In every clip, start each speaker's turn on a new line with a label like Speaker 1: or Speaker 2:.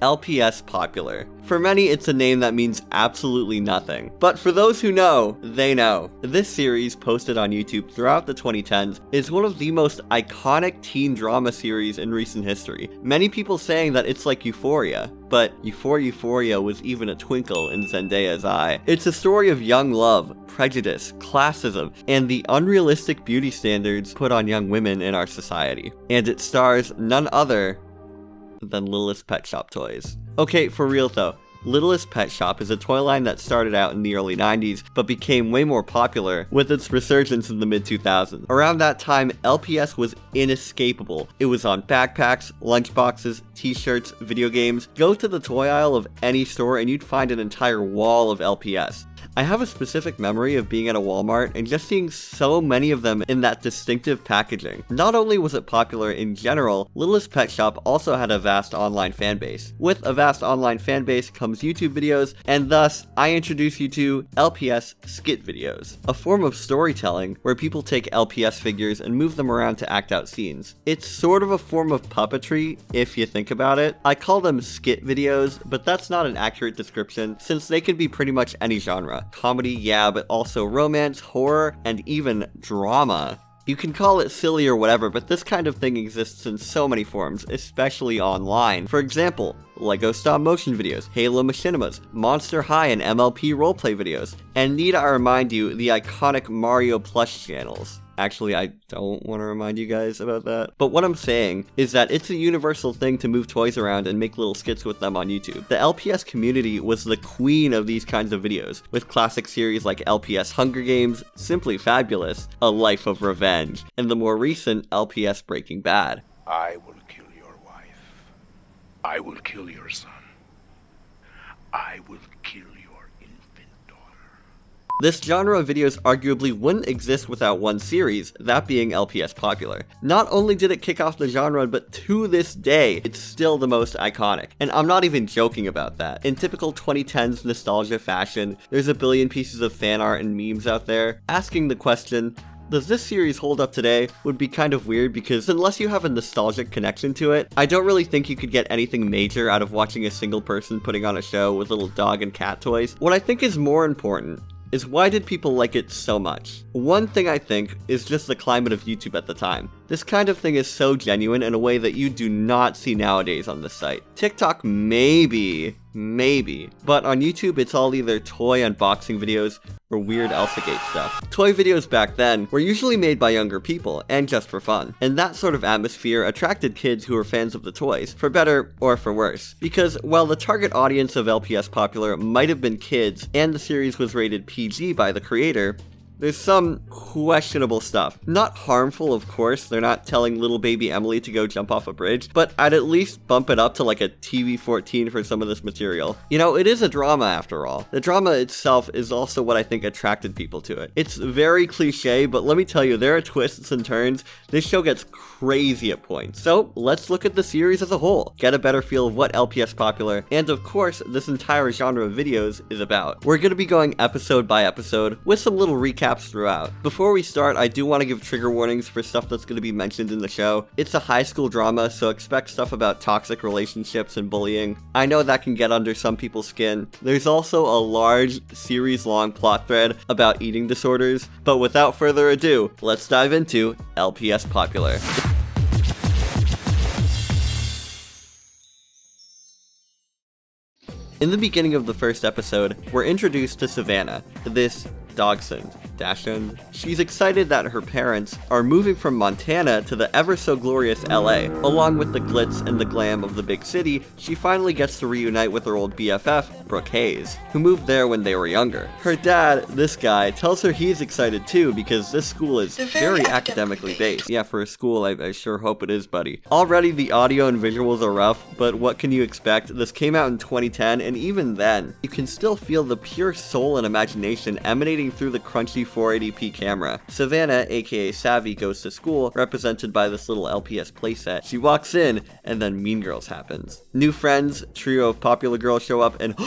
Speaker 1: LPS popular. For many, it's a name that means absolutely nothing. But for those who know, they know. This series, posted on YouTube throughout the 2010s, is one of the most iconic teen drama series in recent history. Many people saying that it's like Euphoria, but before Euphoria was even a twinkle in Zendaya's eye. It's a story of young love, prejudice, classism, and the unrealistic beauty standards put on young women in our society. And it stars none other than Littlest Pet Shop toys. Okay, for real though, Littlest Pet Shop is a toy line that started out in the early 90s, but became way more popular with its resurgence in the mid-2000s. Around that time, LPS was inescapable. It was on backpacks, lunchboxes, t-shirts, video games. Go to the toy aisle of any store and you'd find an entire wall of LPS. I have a specific memory of being at a Walmart and just seeing so many of them in that distinctive packaging. Not only was it popular in general, Littlest Pet Shop also had a vast online fanbase. With a vast online fanbase comes YouTube videos, and thus, I introduce you to LPS skit videos, a form of storytelling where people take LPS figures and move them around to act out scenes. It's sort of a form of puppetry, if you think about it. I call them skit videos, but that's not an accurate description, since they can be pretty much any genre. Comedy, yeah, but also romance, horror, and even drama. You can call it silly or whatever, but this kind of thing exists in so many forms, especially online. For example, LEGO stop motion videos, Halo machinimas, Monster High and MLP roleplay videos, and need I remind you, the iconic Mario plush channels. Actually, I don't want to remind you guys about that. But what I'm saying is that it's a universal thing to move toys around and make little skits with them on YouTube. The LPS community was the queen of these kinds of videos, with classic series like LPS Hunger Games, Simply Fabulous, A Life of Revenge, and the more recent LPS Breaking Bad.
Speaker 2: I will kill your wife. I will kill your son. I will kill your infant daughter.
Speaker 1: This genre of videos arguably wouldn't exist without one series, that being LPS Popular. Not only did it kick off the genre, but to this day, it's still the most iconic. And I'm not even joking about that. In typical 2010s nostalgia fashion, there's a billion pieces of fan art and memes out there. Asking the question, does this series hold up today, would be kind of weird because unless you have a nostalgic connection to it, I don't really think you could get anything major out of watching a single person putting on a show with little dog and cat toys. What I think is more important is why did people like it so much? One thing I think is just the climate of YouTube at the time. This kind of thing is so genuine in a way that you do not see nowadays on this site. TikTok maybe, but on YouTube it's all either toy unboxing videos or weird Elsagate stuff. Toy videos back then were usually made by younger people, and just for fun. And that sort of atmosphere attracted kids who were fans of the toys, for better or for worse. Because while the target audience of LPS Popular might have been kids, and the series was rated PG by the creator, there's some questionable stuff. Not harmful, of course, they're not telling little baby Emily to go jump off a bridge, but I'd at least bump it up to like a TV-14 for some of this material. You know, it is a drama after all. The drama itself is also what I think attracted people to it. It's very cliche, but let me tell you, there are twists and turns. This show gets crazy at points. So let's look at the series as a whole, get a better feel of what LPS Popular, and of course, this entire genre of videos is about. We're gonna be going episode by episode, with some little recaps throughout. Before we start, I do want to give trigger warnings for stuff that's going to be mentioned in the show. It's a high school drama, so expect stuff about toxic relationships and bullying. I know that can get under some people's skin. There's also a large, series-long plot thread about eating disorders, but without further ado, let's dive into LPS Popular. In the beginning of the first episode, we're introduced to Savannah, this dachshund. She's excited that her parents are moving from Montana to the ever-so-glorious LA. Along with the glitz and the glam of the big city, she finally gets to reunite with her old BFF, Brooke Hayes, who moved there when they were younger. Her dad, this guy, tells her he's excited too because this school is very academically based. Yeah, for a school, I sure hope it is, buddy. Already the audio and visuals are rough, but what can you expect? This came out in 2010, and even then, you can still feel the pure soul and imagination emanating through the crunchy 480p camera. Savannah, aka Savvy, goes to school, represented by this little LPS playset. She walks in, and then Mean Girls happens. New friends, trio of popular girls show up, and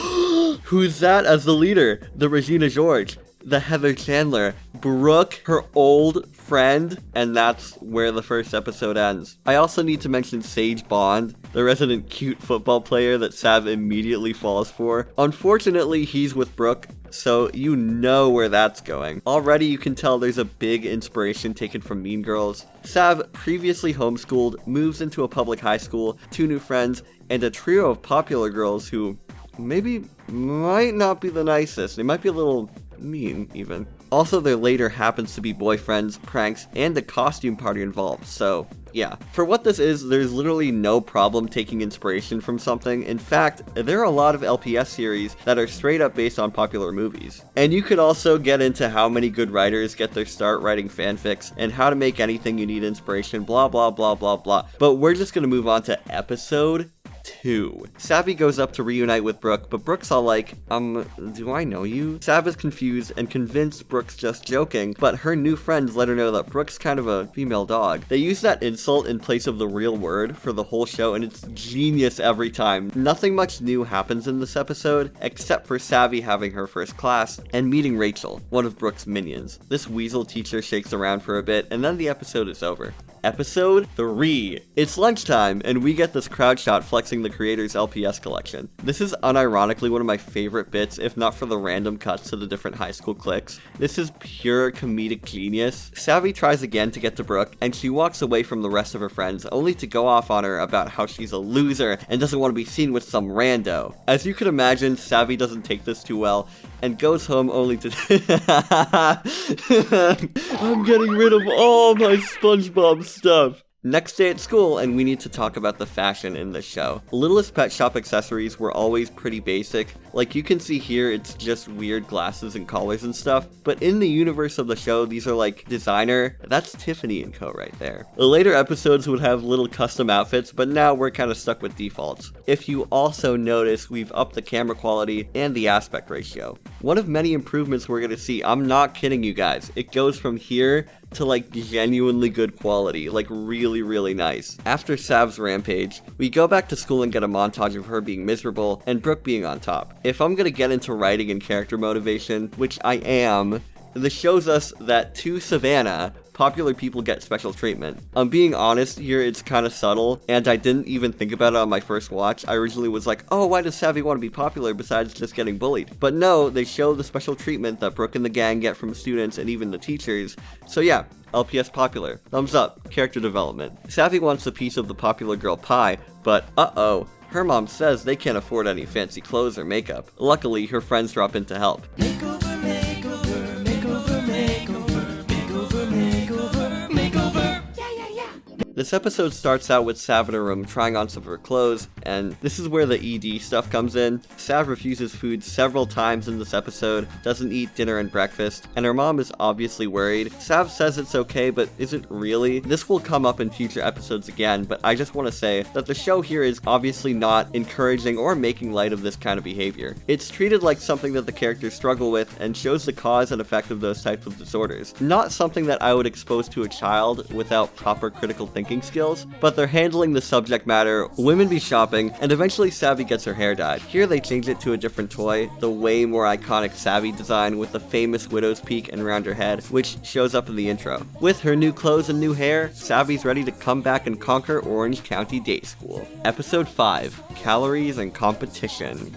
Speaker 1: who's that as the leader? The Regina George. the Heather Chandler, Brooke, her old friend, and that's where the first episode ends. I also need to mention Sage Bond, the resident cute football player that Sav immediately falls for. Unfortunately, he's with Brooke, so you know where that's going. Already you can tell there's a big inspiration taken from Mean Girls. Sav, previously homeschooled, moves into a public high school, 2 new friends, and a trio of popular girls who maybe might not be the nicest. They might be a little mean, even. Also, there later happens to be boyfriends, pranks, and a costume party involved, so yeah. For what this is, there's literally no problem taking inspiration from something. In fact, there are a lot of LPS series that are straight up based on popular movies. And you could also get into how many good writers get their start writing fanfics, and how to make anything you need inspiration, blah blah blah blah blah. But we're just gonna move on to episode 2. Savvy goes up to reunite with Brooke, but Brooke's all like, do I know you? Sav is confused and convinced Brooke's just joking, but her new friends let her know that Brooke's kind of a female dog. They use that insult in place of the real word for the whole show, and it's genius every time. Nothing much new happens in this episode, except for Savvy having her first class and meeting Rachel, one of Brooke's minions. This weasel teacher shakes around for a bit, and then the episode is over. Episode 3. It's lunchtime, and we get this crowd shot flexing the creator's LPS collection. This is unironically one of my favorite bits, if not for the random cuts to the different high school cliques. This is pure comedic genius. Savvy tries again to get to Brooke, and she walks away from the rest of her friends, only to go off on her about how she's a loser and doesn't want to be seen with some rando. As you can imagine, Savvy doesn't take this too well, and goes home only to I'm getting rid of all my SpongeBob stuff. Next day at school, and we need to talk about the fashion in this show. Littlest pet shop accessories were always pretty basic. Like you can see here, it's just weird glasses and collars and stuff. But in the universe of the show, these are like designer. That's Tiffany & Co. right there. The later episodes would have little custom outfits, but now we're kind of stuck with defaults. If you also notice, we've upped the camera quality and the aspect ratio. One of many improvements we're gonna see. I'm not kidding you guys. It goes from here to like genuinely good quality, like really nice. After Sav's rampage, we go back to school and get a montage of her being miserable and Brooke being on top. If I'm gonna get into writing and character motivation, which I am, this shows us that to Savannah, popular people get special treatment. I'm being honest here, it's kind of subtle, and I didn't even think about it on my first watch. I originally was like, oh, why does Savvy want to be popular besides just getting bullied? But no, they show the special treatment that Brooke and the gang get from students and even the teachers. So yeah, LPS popular. Thumbs up. Character development. Savvy wants a piece of the popular girl pie, but uh-oh. Her mom says they can't afford any fancy clothes or makeup. Luckily, her friends drop in to help. This episode starts out with Sav in her room trying on some of her clothes, and this is where the ED stuff comes in. Sav refuses food several times in this episode, doesn't eat dinner and breakfast, and her mom is obviously worried. Sav says it's okay, but is it really? This will come up in future episodes again, but I just want to say that the show here is obviously not encouraging or making light of this kind of behavior. It's treated like something that the characters struggle with and shows the cause and effect of those types of disorders. Not something that I would expose to a child without proper critical thinking skills, but they're handling the subject matter, women be shopping, and eventually Savvy gets her hair dyed. Here they change it to a different toy, the way more iconic Savvy design with the famous widow's peak and around her head, which shows up in the intro. With her new clothes and new hair, Savvy's ready to come back and conquer Orange County Day School. Episode 5, Calories and Competition.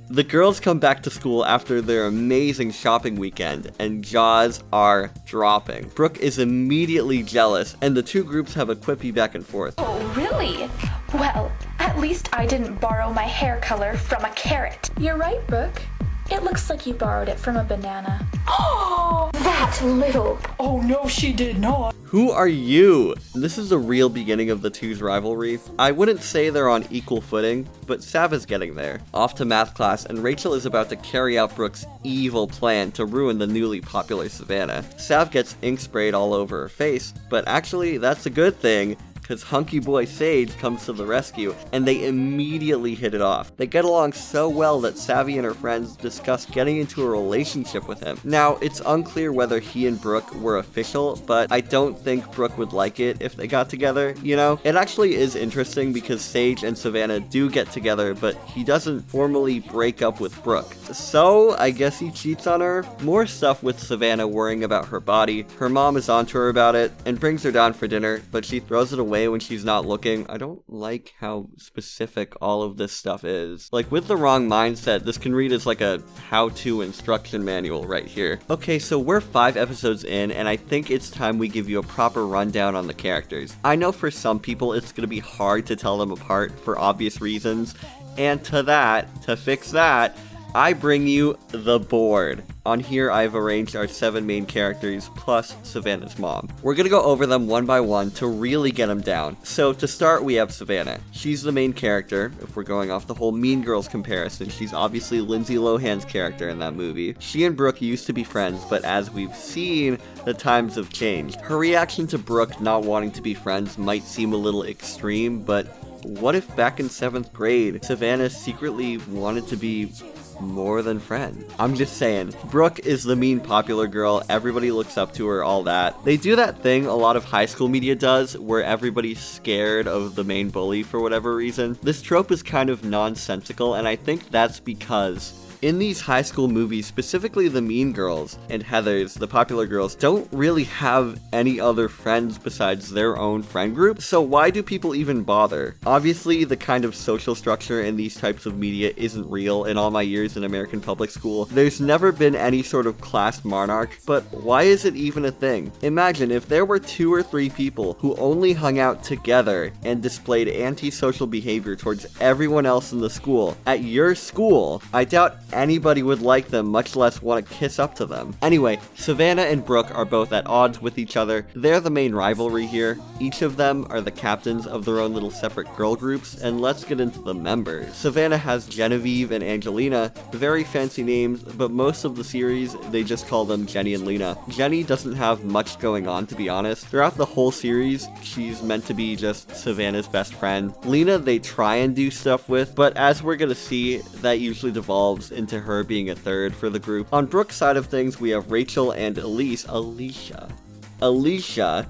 Speaker 1: The girls come back to school after their amazing shopping weekend, and jaws are dropping. Brooke is immediately jealous, and the two groups have a quippy back and forth.
Speaker 3: Oh, really? Well, at least I didn't borrow my hair color from a carrot. You're right, Brooke. It looks like you borrowed it from a banana. Oh, that little...
Speaker 4: Oh, no, she did not.
Speaker 1: Who are you? This is the real beginning of the two's rivalry. I wouldn't say they're on equal footing, but Sav is getting there. Off to math class, and Rachel is about to carry out Brooke's evil plan to ruin the newly popular Savannah. Sav gets ink sprayed all over her face, but actually that's a good thing, because hunky boy Sage comes to the rescue, and they immediately hit it off. They get along so well that Savvy and her friends discuss getting into a relationship with him. Now, it's unclear whether he and Brooke were official, but I don't think Brooke would like it if they got together, you know? It actually is interesting because Sage and Savannah do get together, but he doesn't formally break up with Brooke. So, I guess he cheats on her. More stuff with Savannah worrying about her body. Her mom is onto her about it and brings her down for dinner, but she throws it away when she's not looking. I don't like how specific all of this stuff is. Like, with the wrong mindset, this can read as like a how-to instruction manual right here. Okay, so we're 5 episodes in, and I think it's time we give you a proper rundown on the characters. I know for some people it's gonna be hard to tell them apart for obvious reasons, and to fix that, I bring you the board. On here, I've arranged our 7 main characters, plus Savannah's mom. We're gonna go over them one by one to really get them down. So to start, we have Savannah. She's the main character. If we're going off the whole Mean Girls comparison, she's obviously Lindsay Lohan's character in that movie. She and Brooke used to be friends, but as we've seen, the times have changed. Her reaction to Brooke not wanting to be friends might seem a little extreme, but what if back in 7th grade, Savannah secretly wanted to be more than friend? I'm just saying, Brooke is the mean popular girl, everybody looks up to her, all that. They do that thing a lot of high school media does, where everybody's scared of the main bully for whatever reason. This trope is kind of nonsensical, and I think that's because in these high school movies, specifically the Mean Girls and Heathers, the popular girls, don't really have any other friends besides their own friend group, so why do people even bother? Obviously, the kind of social structure in these types of media isn't real. In all my years in American public school, there's never been any sort of class monarch, but why is it even a thing? Imagine if there were 2 or 3 people who only hung out together and displayed antisocial behavior towards everyone else in the school. At your school, I doubt anybody would like them, much less want to kiss up to them. Anyway, Savannah and Brooke are both at odds with each other. They're the main rivalry here. Each of them are the captains of their own little separate girl groups, and let's get into the members. Savannah has Genevieve and Angelina, very fancy names, but most of the series, they just call them Jenny and Lena. Jenny doesn't have much going on, to be honest. Throughout the whole series, she's meant to be just Savannah's best friend. Lena, they try and do stuff with, but as we're gonna see, that usually devolves into her being a third for the group. On Brooke's side of things, we have Rachel and Alicia.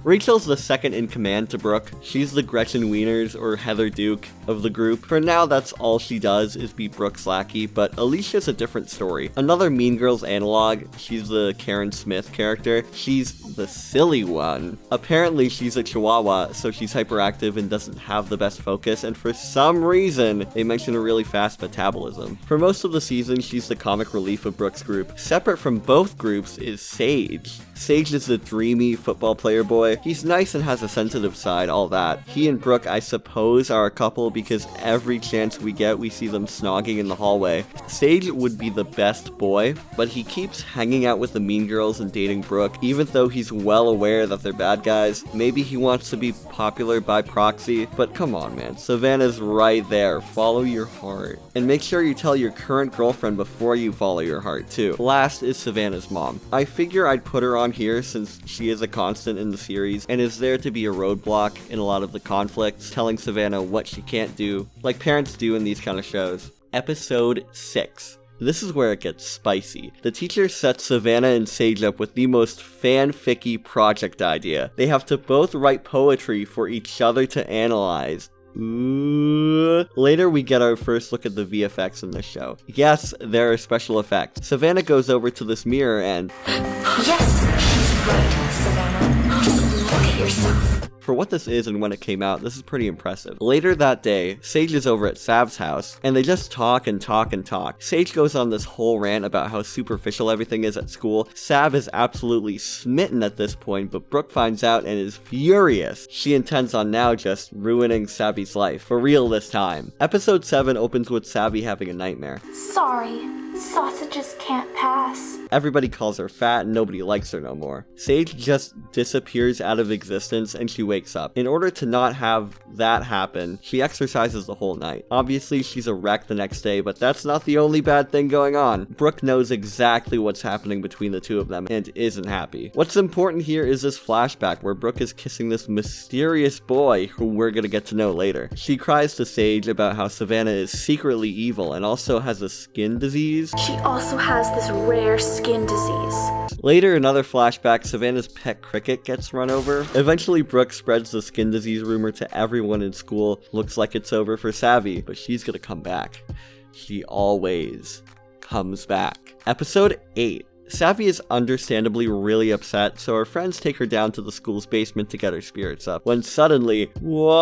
Speaker 1: Rachel's the second in command to Brooke. She's the Gretchen Wieners or Heather Duke of the group. For now, that's all she does is be Brooke's lackey, but Alicia's a different story. Another Mean Girls analog. She's the Karen Smith character. She's the silly one. Apparently, she's a chihuahua, so she's hyperactive and doesn't have the best focus, and for some reason, they mention a really fast metabolism. For most of the season, she's the comic relief of Brooke's group. Separate from both groups is Sage. Sage is the dreamy football player boy. He's nice and has a sensitive side, all that. He and Brooke, I suppose, are a couple because every chance we get, we see them snogging in the hallway. Sage would be the best boy, but he keeps hanging out with the Mean Girls and dating Brooke, even though he's well aware that they're bad guys. Maybe he wants to be popular by proxy, but come on, man. Savannah's right there. Follow your heart. And make sure you tell your current girlfriend before you follow your heart, too. Last is Savannah's mom. I figure I'd put her on here since she is a constant in the series and is there to be a roadblock in a lot of the conflicts, telling Savannah what she can't do, like parents do in these kind of shows. Episode 6. This is where it gets spicy. The teacher sets Savannah and Sage up with the most fanficky project idea. They have to both write poetry for each other to analyze. Ooh. Later we get our first look at the VFX in this show. Yes, there are special effects. Savannah goes over to this mirror and
Speaker 3: Yes, she's right, Savannah. Just look at yourself.
Speaker 1: For what this is and when it came out, this is pretty impressive. Later that day, Sage is over at Sav's house, and they just talk and talk and talk. Sage goes on this whole rant about how superficial everything is at school. Sav is absolutely smitten at this point, but Brooke finds out and is furious. She intends on now just ruining Savvy's life, for real this time. Episode 7 opens with Savvy having a nightmare.
Speaker 3: Sorry, sausages can't pass.
Speaker 1: everybody calls her fat and nobody likes her no more. Sage just disappears out of existence and she wakes up. In order to not have that happen, she exercises the whole night. Obviously, she's a wreck the next day, but that's not the only bad thing going on. Brooke knows exactly what's happening between the two of them and isn't happy. What's important here is this flashback where Brooke is kissing this mysterious boy who we're gonna get to know later. She cries to Sage about how Savannah is secretly evil and also has a skin disease.
Speaker 3: She also has this rare skin disease.
Speaker 1: Later, another flashback, Savannah's pet cricket gets run over. Eventually, Brooke spreads the skin disease rumor to everyone in school. Looks like it's over for Savvy, but she's gonna come back. She always comes back. Episode 8. Savvy is understandably really upset, so her friends take her down to the school's basement to get her spirits up, when suddenly, whoa!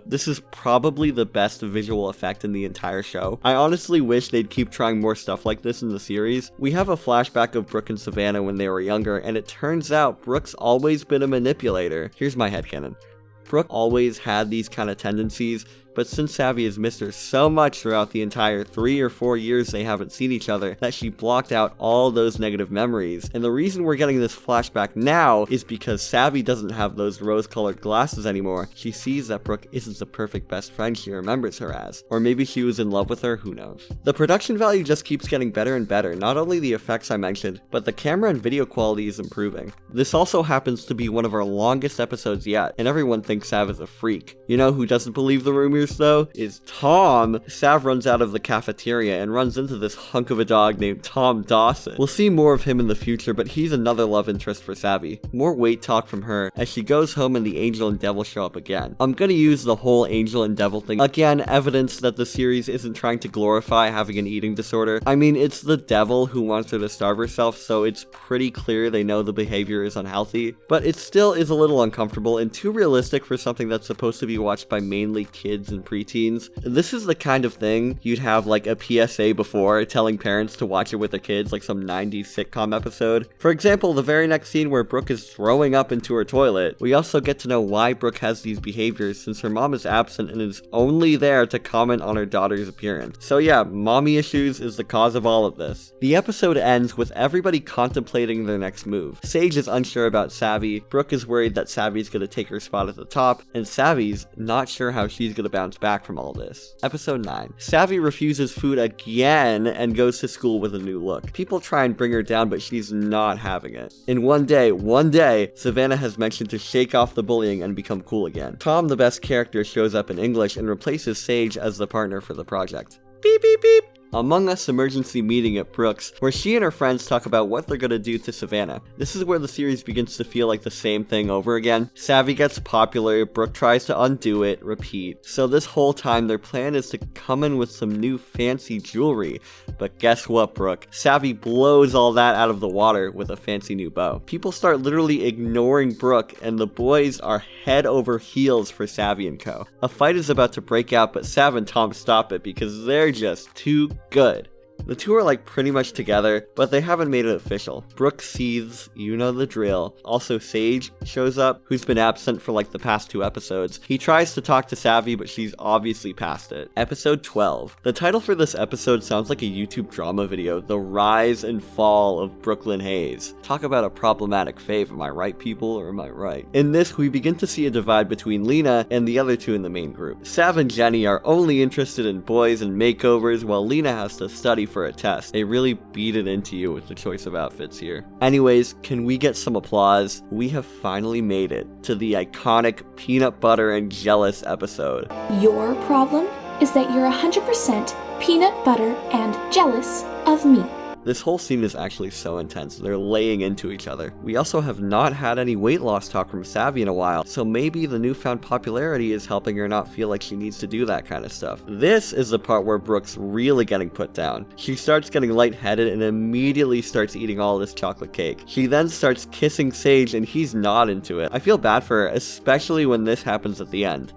Speaker 1: This is probably the best visual effect in the entire show. I honestly wish they'd keep trying more stuff like this in the series. We have a flashback of Brooke and Savannah when they were younger, and it turns out Brooke's always been a manipulator. Here's my headcanon. Brooke always had these kind of tendencies, but since Savvy has missed her so much throughout the entire 3 or 4 years they haven't seen each other, that she blocked out all those negative memories. And the reason we're getting this flashback now is because Savvy doesn't have those rose-colored glasses anymore. She sees that Brooke isn't the perfect best friend she remembers her as. Or maybe she was in love with her, who knows. The production value just keeps getting better and better, not only the effects I mentioned, but the camera and video quality is improving. This also happens to be one of our longest episodes yet, and everyone thinks Sav is a freak. You know who doesn't believe the rumors though? Is Tom. Sav runs out of the cafeteria and runs into this hunk of a dog named Tom Dawson. We'll see more of him in the future, but he's another love interest for Savvy. More weight talk from her as she goes home and the angel and devil show up again. I'm gonna use the whole angel and devil thing again, evidence that the series isn't trying to glorify having an eating disorder. I mean, it's the devil who wants her to starve herself, so it's pretty clear they know the behavior is unhealthy, but it still is a little uncomfortable and too realistic for something that's supposed to be watched by mainly kids and preteens. This is the kind of thing you'd have like a PSA before telling parents to watch it with their kids, like some 90s sitcom episode. For example, the very next scene where Brooke is throwing up into her toilet. We also get to know why Brooke has these behaviors since her mom is absent and is only there to comment on her daughter's appearance. So yeah, mommy issues is the cause of all of this. The episode ends with everybody contemplating their next move. Sage is unsure about Savvy, Brooke is worried that Savvy's gonna take her spot at the top, and Savvy's not sure how she's gonna bounce back from all this. Episode 9. Savvy refuses food again and goes to school with a new look. People try and bring her down, but she's not having it. In one day, Savannah has mentioned to shake off the bullying and become cool again. Tom, the best character, shows up in English and replaces Sage as the partner for the project. Beep beep beep! Among Us emergency meeting at Brooks, where she and her friends talk about what they're gonna do to Savannah. This is where the series begins to feel like the same thing over again. Savvy gets popular, Brooke tries to undo it, repeat. So this whole time their plan is to come in with some new fancy jewelry. But guess what, Brooke? Savvy blows all that out of the water with a fancy new bow. People start literally ignoring Brooke, and the boys are head over heels for Savvy and co. A fight is about to break out, but Sav and Tom stop it because they're just too good. The two are like pretty much together, but they haven't made it official. Brooke seethes, you know the drill. Also Sage shows up, who's been absent for like the past 2 episodes. He tries to talk to Savvy, but she's obviously past it. Episode 12. The title for this episode sounds like a YouTube drama video, The Rise and Fall of Brooklyn Hayes. Talk about a problematic fave, am I right people, or am I right? In this, we begin to see a divide between Lena and the other two in the main group. Sav and Jenny are only interested in boys and makeovers, while Lena has to study for a test. They really beat it into you with the choice of outfits here. Anyways, can we get some applause? We have finally made it to the iconic peanut butter and jealous episode.
Speaker 3: Your problem is that you're 100% peanut butter and jealous of me.
Speaker 1: This whole scene is actually so intense. They're laying into each other. We also have not had any weight loss talk from Savvy in a while, so maybe the newfound popularity is helping her not feel like she needs to do that kind of stuff. This is the part where Brooke's really getting put down. She starts getting lightheaded and immediately starts eating all this chocolate cake. She then starts kissing Sage and he's not into it. I feel bad for her, especially when this happens at the end.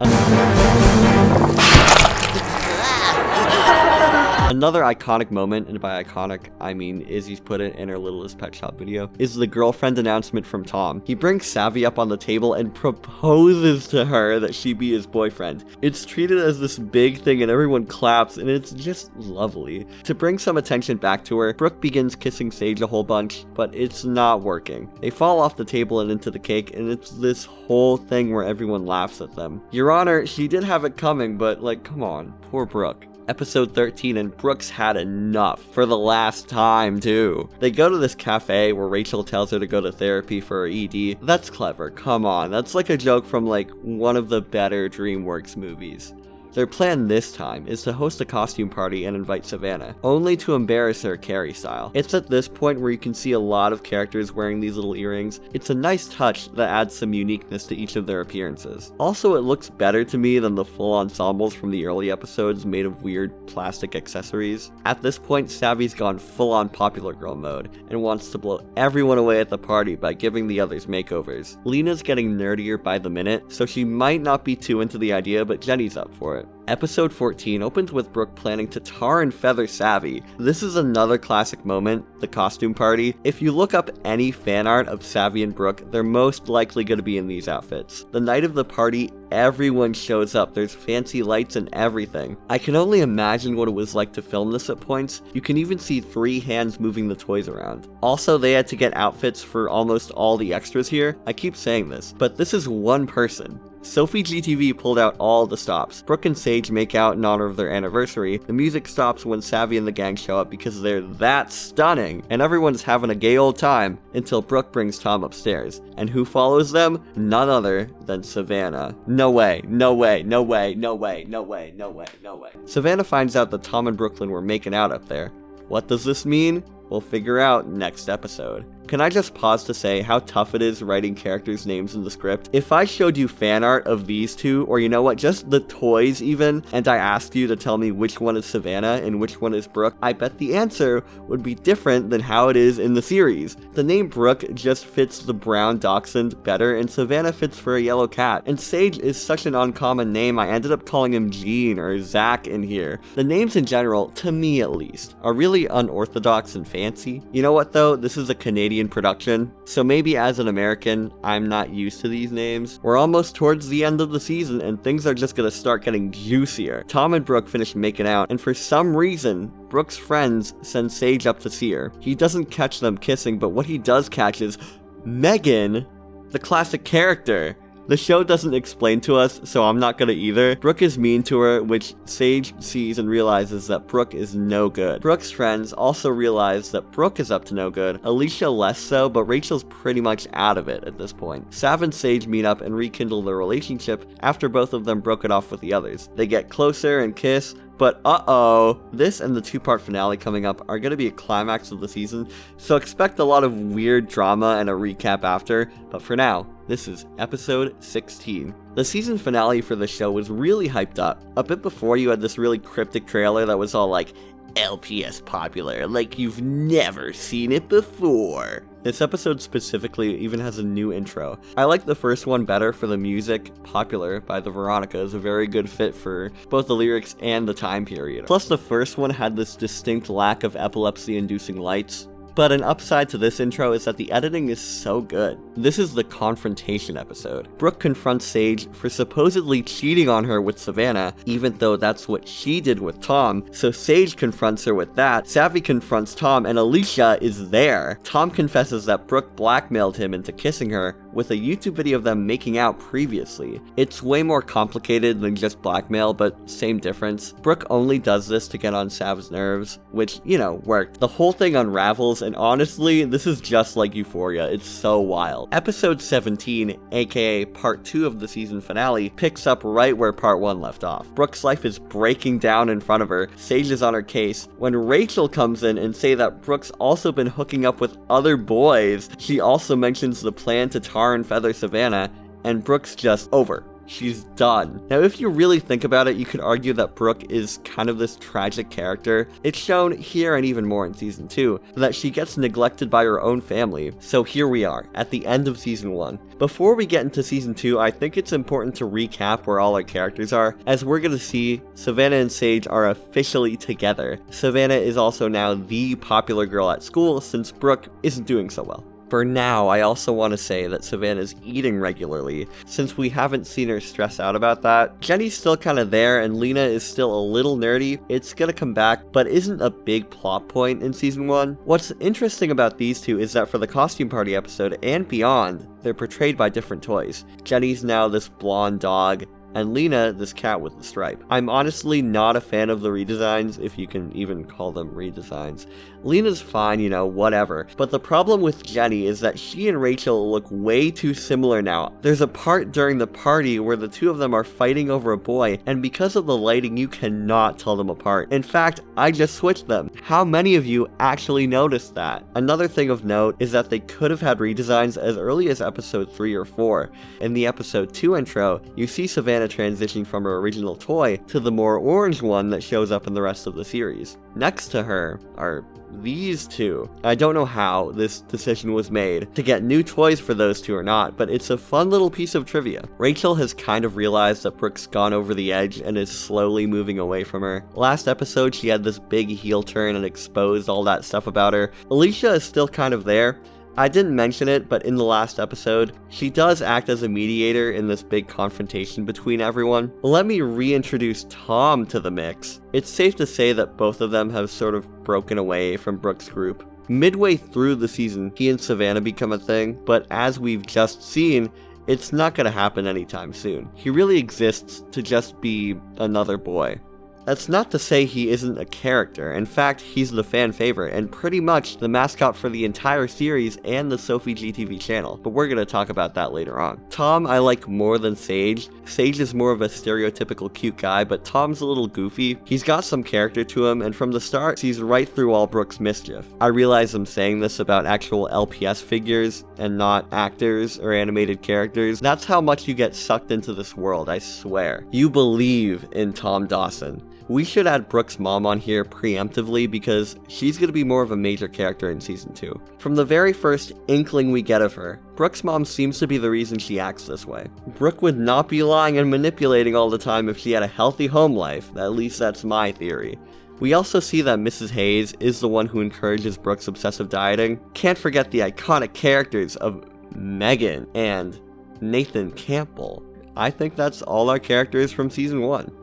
Speaker 1: Another iconic moment, and by iconic, I mean Izzy's put it in her Littlest Pet Shop video, is the girlfriend announcement from Tom. He brings Savvy up on the table and proposes to her that she be his boyfriend. It's treated as this big thing and everyone claps, and it's just lovely. To bring some attention back to her, Brooke begins kissing Sage a whole bunch, but it's not working. They fall off the table and into the cake, and it's this whole thing where everyone laughs at them. Your Honor, she did have it coming, but like, come on, poor Brooke. Episode 13, and Brooke's had enough for the last time too. They go to this cafe where Rachel tells her to go to therapy for her ED. That's clever, come on, that's like a joke from like one of the better DreamWorks movies. Their plan this time is to host a costume party and invite Savannah, only to embarrass her Carrie style. It's at this point where you can see a lot of characters wearing these little earrings. It's a nice touch that adds some uniqueness to each of their appearances. Also, it looks better to me than the full ensembles from the early episodes made of weird plastic accessories. At this point, Savvy's gone full on popular girl mode and wants to blow everyone away at the party by giving the others makeovers. Lena's getting nerdier by the minute, so she might not be too into the idea, but Jenny's up for it. Episode 14 opens with Brooke planning to tar and feather Savvy. This is another classic moment, the costume party. If you look up any fan art of Savvy and Brooke, they're most likely going to be in these outfits. The night of the party, everyone shows up. There's fancy lights and everything. I can only imagine what it was like to film this at points. You can even see 3 hands moving the toys around. Also, they had to get outfits for almost all the extras here. I keep saying this, but this is one person. Sophie GTV pulled out all the stops. Brooke and Sage make out in honor of their anniversary. The music stops when Savvy and the gang show up because they're that stunning, and everyone's having a gay old time until Brooke brings Tom upstairs. And who follows them? None other than Savannah. No way, no way, no way, no way, no way, no way, no way. Savannah finds out that Tom and Brooklyn were making out up there. What does this mean? We'll figure out next episode. Can I just pause to say how tough it is writing characters' names in the script? If I showed you fan art of these two, or you know what, just the toys even, and I asked you to tell me which one is Savannah and which one is Brooke, I bet the answer would be different than how it is in the series. The name Brooke just fits the brown dachshund better, and Savannah fits for a yellow cat. And Sage is such an uncommon name, I ended up calling him Gene or Zach in here. The names in general, to me at least, are really unorthodox and fancy. You know what though, this is a Canadian production, so maybe as an American, I'm not used to these names. We're almost towards the end of the season and things are just gonna start getting juicier. Tom and Brooke finish making out, and for some reason, Brooke's friends send Sage up to see her. He doesn't catch them kissing, but what he does catch is Megan, the classic character. The show doesn't explain to us, so I'm not gonna either. Brooke is mean to her, which Sage sees and realizes that Brooke is no good. Brooke's friends also realize that Brooke is up to no good. Alicia less so, but Rachel's pretty much out of it at this point. Sav and Sage meet up and rekindle their relationship after both of them broke it off with the others. They get closer and kiss, but uh-oh, this and the 2-part finale coming up are going to be a climax of the season, so expect a lot of weird drama and a recap after, but for now, this is episode 16. The season finale for the show was really hyped up. A bit before, you had this really cryptic trailer that was all like, LPS popular, like you've never seen it before. This episode specifically even has a new intro. I like the first one better for the music. Popular by the Veronica is a very good fit for both the lyrics and the time period. Plus the first one had this distinct lack of epilepsy-inducing lights. But an upside to this intro is that the editing is so good. This is the confrontation episode. Brooke confronts Sage for supposedly cheating on her with Savannah, even though that's what she did with Tom, so Sage confronts her with that. Savvy confronts Tom, and Alicia is there. Tom confesses that Brooke blackmailed him into kissing her with a YouTube video of them making out previously. It's way more complicated than just blackmail, but same difference. Brooke only does this to get on Sav's nerves, which, you know, worked. The whole thing unravels, and honestly, this is just like Euphoria. It's so wild. Episode 17, aka part 2 of the season finale, picks up right where part 1 left off. Brooke's life is breaking down in front of her. Sage is on her case when Rachel comes in and say that Brooke's also been hooking up with other boys. She also mentions the plan to tar and feather Savannah, and Brooke's just over. She's done. Now, if you really think about it, you could argue that Brooke is kind of this tragic character. It's shown here and even more in Season 2, that she gets neglected by her own family. So here we are, at the end of Season 1. Before we get into Season 2, I think it's important to recap where all our characters are. As we're gonna see, Savannah and Sage are officially together. Savannah is also now the popular girl at school since Brooke isn't doing so well. For now, I also want to say that Savannah's eating regularly, since we haven't seen her stress out about that. Jenny's still kind of there, and Lena is still a little nerdy. It's gonna come back, but isn't a big plot point in Season 1. What's interesting about these two is that for the costume party episode and beyond, they're portrayed by different toys. Jenny's now this blonde dog, and Lena, this cat with the stripe. I'm honestly not a fan of the redesigns, if you can even call them redesigns. Lena's fine, you know, whatever. But the problem with Jenny is that she and Rachel look way too similar now. There's a part during the party where the two of them are fighting over a boy, and because of the lighting, you cannot tell them apart. In fact, I just switched them. How many of you actually noticed that? Another thing of note is that they could have had redesigns as early as episode 3 or 4. In the episode 2 intro, you see Savannah transitioning from her original toy to the more orange one that shows up in the rest of the series. Next to her are these two. I don't know how this decision was made to get new toys for those two or not, but it's a fun little piece of trivia. Rachel has kind of realized that Brooke's gone over the edge and is slowly moving away from her. Last episode, she had this big heel turn and exposed all that stuff about her. Alicia is still kind of there. I didn't mention it, but in the last episode, she does act as a mediator in this big confrontation between everyone. Let me reintroduce Tom to the mix. It's safe to say that both of them have sort of broken away from Brooke's group. Midway through the season, he and Savannah become a thing, but as we've just seen, it's not gonna happen anytime soon. He really exists to just be another boy. That's not to say he isn't a character. In fact, he's the fan favorite and pretty much the mascot for the entire series and the Sophie GTV channel, but we're gonna talk about that later on. Tom I like more than Sage. Sage is more of a stereotypical cute guy, but Tom's a little goofy. He's got some character to him, and from the start, sees right through all Brooke's mischief. I realize I'm saying this about actual LPS figures and not actors or animated characters. That's how much you get sucked into this world, I swear. You believe in Tom Dawson. We should add Brooke's mom on here preemptively because she's going to be more of a major character in Season 2. From the very first inkling we get of her, Brooke's mom seems to be the reason she acts this way. Brooke would not be lying and manipulating all the time if she had a healthy home life, at least that's my theory. We also see that Mrs. Hayes is the one who encourages Brooke's obsessive dieting. Can't forget the iconic characters of Megan and Nathan Campbell. I think that's all our characters from Season 1.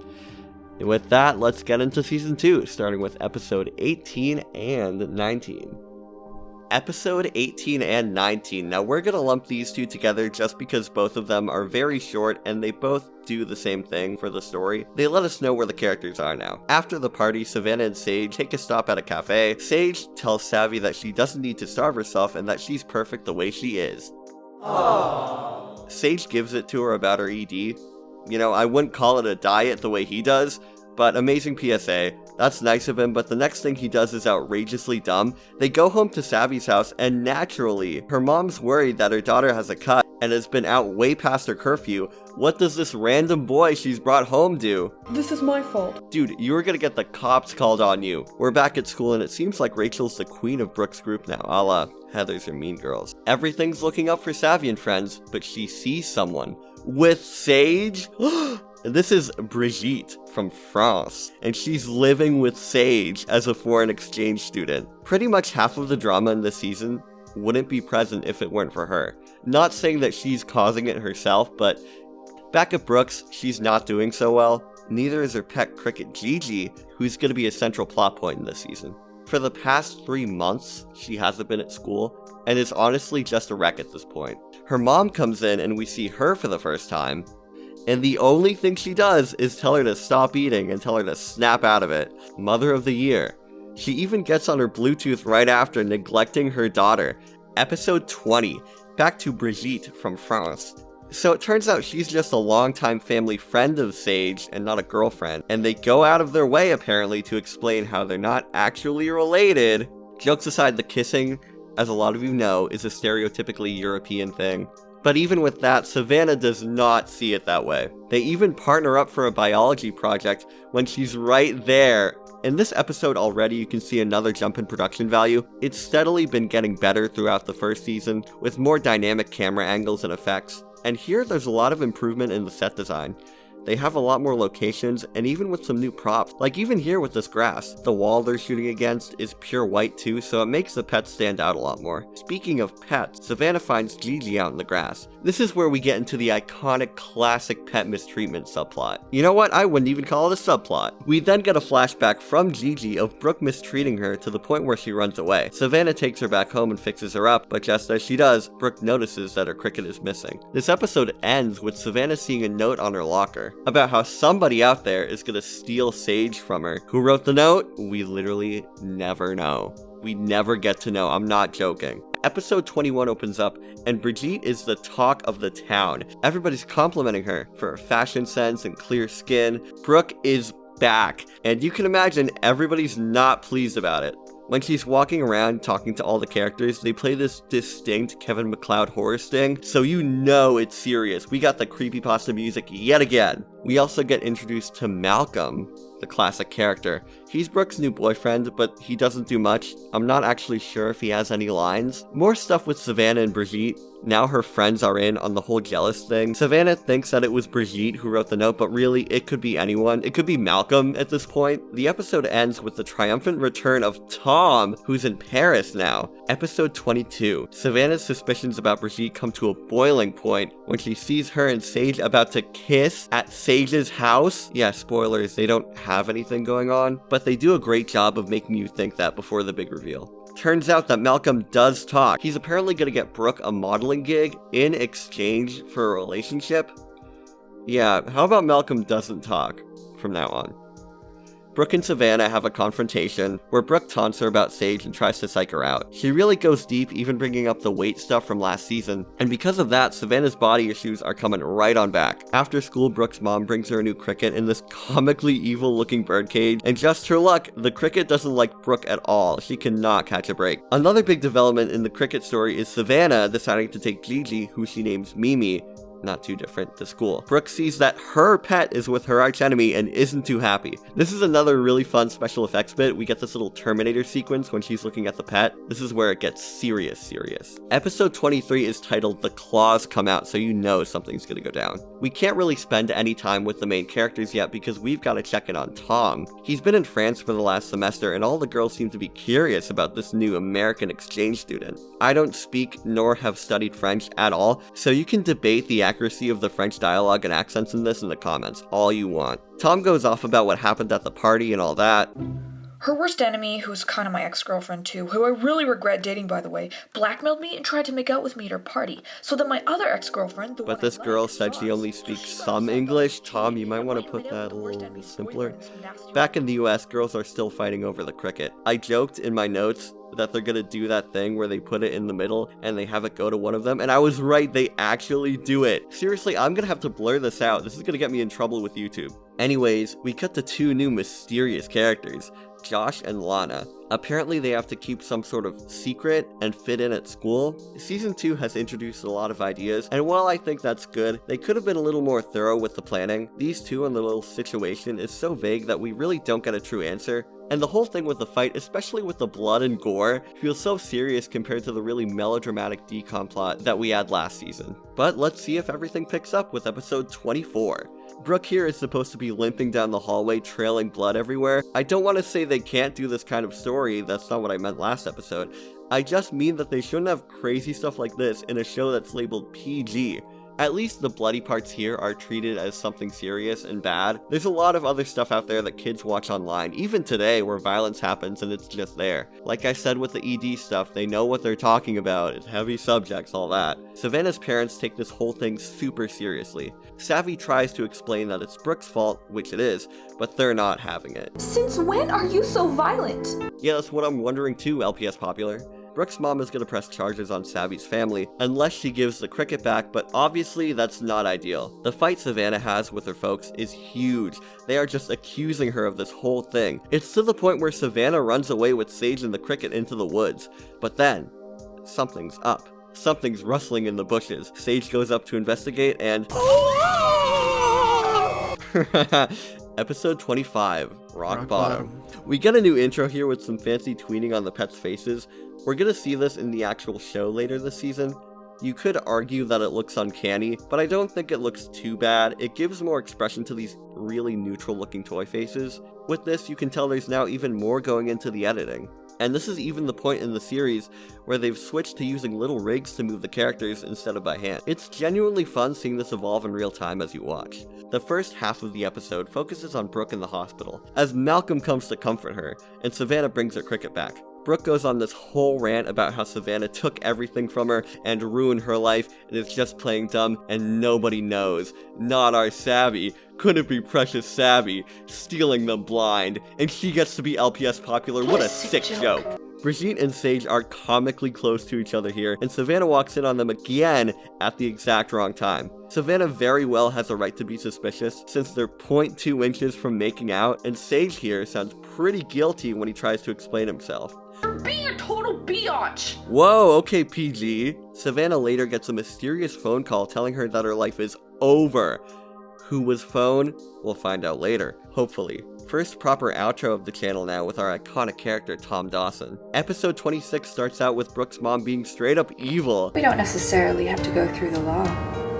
Speaker 1: With that, let's get into Season 2, starting with Episode 18 and 19. Episode 18 and 19. Now we're gonna lump these two together just because both of them are very short and they both do the same thing for the story. They let us know where the characters are now. After the party, Savannah and Sage take a stop at a cafe. Sage tells Savvy that she doesn't need to starve herself and that she's perfect the way she is. Aww. Sage gives it to her about her ED. You know, I wouldn't call it a diet the way he does, but amazing PSA. That's nice of him, but the next thing he does is outrageously dumb. They go home to Savvy's house, and naturally, her mom's worried that her daughter has a cut and has been out way past her curfew. What does this random boy she's brought home do?
Speaker 4: This is my fault.
Speaker 1: Dude, you were gonna get the cops called on you. We're back at school, and it seems like Rachel's the queen of Brooke's group now, a la Heather's or Mean Girls. Everything's looking up for Savvy and friends, but she sees someone. With Sage? This is Brigitte from France, and she's living with Sage as a foreign exchange student. Pretty much half of the drama in this season wouldn't be present if it weren't for her. Not saying that she's causing it herself, but back at Brooks, she's not doing so well. Neither is her pet cricket Gigi, who's going to be a central plot point in this season. For the past 3 months, she hasn't been at school, and is honestly just a wreck at this point. Her mom comes in and we see her for the first time, and the only thing she does is tell her to stop eating and tell her to snap out of it. Mother of the Year. She even gets on her Bluetooth right after, neglecting her daughter. Episode 20. Back to Brigitte from France. So it turns out she's just a longtime family friend of Sage and not a girlfriend, and they go out of their way apparently to explain how they're not actually related. Jokes aside, the kissing, as a lot of you know, is a stereotypically European thing. But even with that, Savannah does not see it that way. They even partner up for a biology project when she's right there. In this episode already, you can see another jump in production value. It's steadily been getting better throughout the first season, with more dynamic camera angles and effects. And here, there's a lot of improvement in the set design. They have a lot more locations, and even with some new props, like even here with this grass. The wall they're shooting against is pure white too, so it makes the pets stand out a lot more. Speaking of pets, Savannah finds Gigi out in the grass. This is where we get into the iconic classic pet mistreatment subplot. You know what, I wouldn't even call it a subplot. We then get a flashback from Gigi of Brooke mistreating her to the point where she runs away. Savannah takes her back home and fixes her up, but just as she does, Brooke notices that her cricket is missing. This episode ends with Savannah seeing a note on her locker about how somebody out there is gonna steal Sage from her. Who wrote the note? We literally never know. We never get to know, I'm not joking. Episode 21 opens up, and Brigitte is the talk of the town. Everybody's complimenting her for her fashion sense and clear skin. Brooke is back, and you can imagine everybody's not pleased about it. When she's walking around talking to all the characters, they play this distinct Kevin MacLeod horror sting, so you know it's serious. We got the creepypasta music yet again. We also get introduced to Malcolm, the classic character. He's Brooke's new boyfriend, but he doesn't do much. I'm not actually sure if he has any lines. More stuff with Savannah and Brigitte. Now her friends are in on the whole jealous thing. Savannah thinks that it was Brigitte who wrote the note, but really it could be anyone. It could be Malcolm at this point. The episode ends with the triumphant return of Tom, who's in Paris now. Episode 22. Savannah's suspicions about Brigitte come to a boiling point when she sees her and Sage about to kiss at Sage's house. Yeah, spoilers, they don't have anything going on, but they do a great job of making you think that before the big reveal. Turns out that Malcolm does talk. He's apparently gonna get Brooke a modeling gig in exchange for a relationship. Yeah, how about Malcolm doesn't talk from now on? Brooke and Savannah have a confrontation where Brooke taunts her about Sage and tries to psych her out. She really goes deep, even bringing up the weight stuff from last season, and because of that, Savannah's body issues are coming right on back. After school, Brooke's mom brings her a new cricket in this comically evil looking birdcage, and just her luck, the cricket doesn't like Brooke at all. She cannot catch a break. Another big development in the cricket story is Savannah deciding to take Gigi, who she names Mimi, not too different, to school. Brooke sees that her pet is with her archenemy and isn't too happy. This is another really fun special effects bit. We get this little Terminator sequence when she's looking at the pet. This is where it gets serious. Episode 23 is titled The Claws Come Out, so you know something's gonna go down. We can't really spend any time with the main characters yet because we've got to check in on Tom. He's been in France for the last semester and all the girls seem to be curious about this new American exchange student. I don't speak nor have studied French at all, so you can debate the accuracy of the French dialogue and accents in this in the comments, all you want. Tom goes off about what happened at the party and all that.
Speaker 4: Her worst enemy, who's kind of my ex-girlfriend too, who I really regret dating by the way, blackmailed me and tried to make out with me at her party, so that my other ex-girlfriend, the
Speaker 1: But
Speaker 4: one
Speaker 1: this
Speaker 4: I
Speaker 1: girl
Speaker 4: liked,
Speaker 1: said she only speaks some English. Tom, you might want to put that a little simpler. Back in the US, girls are still fighting over the cricket. I joked in my notes that they're gonna do that thing where they put it in the middle and they have it go to one of them, and I was right, they actually do it. Seriously, I'm gonna have to blur this out. This is gonna get me in trouble with YouTube. Anyways, we cut to two new mysterious characters, Josh and Lana. Apparently they have to keep some sort of secret and fit in at school. Season 2 has introduced a lot of ideas, and while I think that's good, they could have been a little more thorough with the planning. These two and the little situation is so vague that we really don't get a true answer. And the whole thing with the fight, especially with the blood and gore, feels so serious compared to the really melodramatic decom plot that we had last season. But let's see if everything picks up with episode 24. Brooke here is supposed to be limping down the hallway, trailing blood everywhere. I don't want to say they can't do this kind of story, that's not what I meant last episode. I just mean that they shouldn't have crazy stuff like this in a show that's labeled PG. At least the bloody parts here are treated as something serious and bad. There's a lot of other stuff out there that kids watch online, even today, where violence happens and it's just there. Like I said with the ED stuff, they know what they're talking about, it's heavy subjects, all that. Savannah's parents take this whole thing super seriously. Savvy tries to explain that it's Brooke's fault, which it is, but they're not having it.
Speaker 3: Since when are you so violent?
Speaker 1: Yeah, that's what I'm wondering too, LPS Popular. Brooke's mom is going to press charges on Savvy's family unless she gives the cricket back, but obviously that's not ideal. The fight Savannah has with her folks is huge. They are just accusing her of this whole thing. It's to the point where Savannah runs away with Sage and the cricket into the woods. But then, something's up. Something's rustling in the bushes. Sage goes up to investigate and... Episode 25, Rock Bottom. We get a new intro here with some fancy tweening on the pets' faces. We're gonna see this in the actual show later this season. You could argue that it looks uncanny, but I don't think it looks too bad. It gives more expression to these really neutral looking toy faces. With this, you can tell there's now even more going into the editing. And this is even the point in the series where they've switched to using little rigs to move the characters instead of by hand. It's genuinely fun seeing this evolve in real time as you watch. The first half of the episode focuses on Brooke in the hospital, as Malcolm comes to comfort her, and Savannah brings her cricket back. Brooke goes on this whole rant about how Savannah took everything from her and ruined her life and is just playing dumb and nobody knows. Not our Savvy. Couldn't be Precious Savvy. Stealing them blind. And she gets to be LPS popular. What a sick joke. Brigitte and Sage are comically close to each other here, and Savannah walks in on them again at the exact wrong time. Savannah very well has a right to be suspicious, since they're 0.2 inches from making out, and Sage here sounds pretty guilty when he tries to explain himself.
Speaker 4: You're being a total biatch!
Speaker 1: Whoa, okay PG. Savannah later gets a mysterious phone call telling her that her life is over. Who was phone? We'll find out later, hopefully. First proper outro of the channel now with our iconic character Tom Dawson. Episode 26 starts out with Brooke's mom being straight up evil.
Speaker 5: We don't necessarily have to go through the law.